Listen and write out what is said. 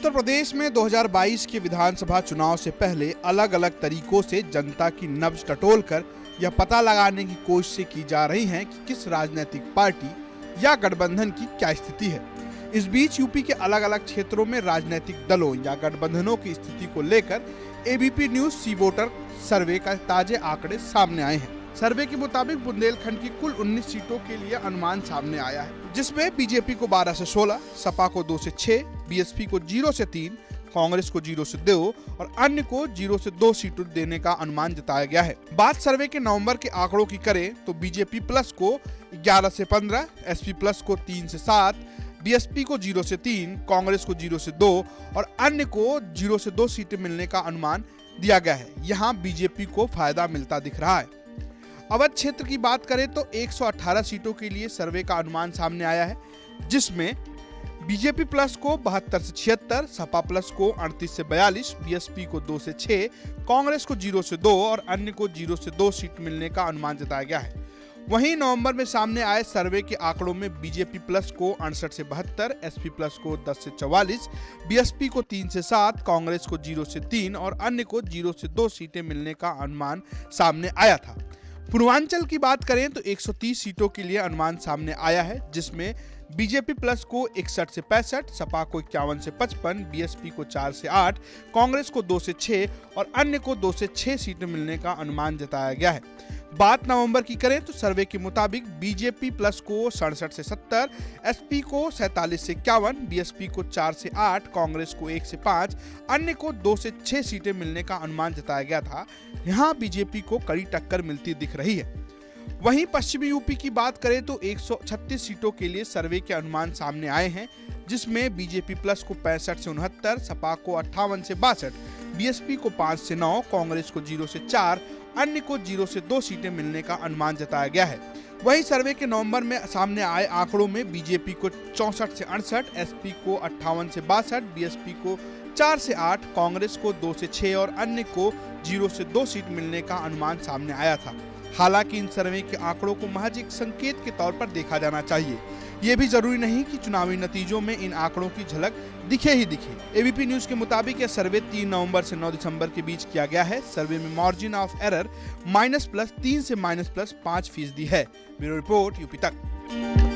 उत्तर प्रदेश में 2022 के विधानसभा चुनाव से पहले अलग अलग तरीकों से जनता की नब्ज टटोलकर यह पता लगाने की कोशिशें की जा रही हैं कि किस राजनीतिक पार्टी या गठबंधन की क्या स्थिति है। इस बीच यूपी के अलग अलग क्षेत्रों में राजनीतिक दलों या गठबंधनों की स्थिति को लेकर एबीपी न्यूज सी वोटर सर्वे का ताजे आंकड़े सामने आए हैं। सर्वे के मुताबिक बुंदेलखंड की कुल 19 सीटों के लिए अनुमान सामने आया है, जिसमें बीजेपी को 12 से 16, सपा को 2 से 6, बीएसपी को 0 से 3, कांग्रेस को 0 से 2 और अन्य को 0 से 2 सीटों देने का अनुमान जताया गया है। बात सर्वे के नवंबर के आंकड़ों की करें तो बीजेपी प्लस को 11 से 15, एसपी प्लस को 3 से 7, बीएसपी को 0 से 3, कांग्रेस को 0 से 2 और अन्य को 0 से 2 सीटें मिलने का अनुमान दिया गया है। यहाँ बीजेपी को फायदा मिलता दिख रहा है। अवध क्षेत्र की बात करें तो 118 सीटों के लिए सर्वे का अनुमान सामने आया है, जिसमें बीजेपी प्लस को 72 से 76, सपा प्लस को 38 से 42, बीएसपी को 2 से 6, कांग्रेस को 0 से 2 और अन्य को 0 से 2 सीट मिलने का अनुमान जताया गया है। वहीं नवंबर में सामने आए सर्वे के आंकड़ों में बीजेपी प्लस को 68 से 72, एसपी प्लस को 10 से 44, बीएसपी को 3 से 7, कांग्रेस को 0 से 3 और अन्य को 0 से 2 सीटें मिलने का अनुमान सामने आया था। पूर्वांचल की बात करें तो 130 सीटों के लिए अनुमान सामने आया है, जिसमें बीजेपी प्लस को 61 से 65, सपा को 51 से 55, बीएसपी को 4 से 8, कांग्रेस को 2 से 6 और अन्य को 2 से 6 सीटें मिलने का अनुमान जताया गया है। बात नवंबर की करें तो सर्वे के मुताबिक बीजेपी प्लस को 67 से 70, एसपी को 47 से 51, बीएसपी को 4 से 8, कांग्रेस को 1 से 5, अन्य को 2 से 6 सीटें मिलने का अनुमान जताया गया था। यहां बीजेपी को कड़ी टक्कर मिलती दिख रही है। वहीं पश्चिमी यूपी की बात करें तो 136 सीटों के लिए सर्वे के अनुमान सामने आए हैं, जिसमें बीजेपी प्लस को 65 से 69, सपा को 58 से 62, बीएसपी को 5 से 9, कांग्रेस को 0 से 4, अन्य को 0 से 2 सीटें मिलने का अनुमान जताया गया है। वहीं सर्वे के नवंबर में सामने आए आंकड़ों में बीजेपी को 64 से 68, एसपी को 58 से 62, बीएसपी को 4 से 8, कांग्रेस को 2 से 6 और अन्य को 0 से 2 सीट मिलने का अनुमान सामने आया था। हालांकि इन सर्वे के आंकड़ों को महज एक संकेत के तौर पर देखा जाना चाहिए। ये भी जरूरी नहीं कि चुनावी नतीजों में इन आंकड़ों की झलक दिखे ही दिखे। एबीपी न्यूज के मुताबिक यह सर्वे 3 नवंबर से 9 दिसंबर के बीच किया गया है। सर्वे में मार्जिन ऑफ एरर -+3 से -+5% है। ब्यूरो रिपोर्ट यूपी तक।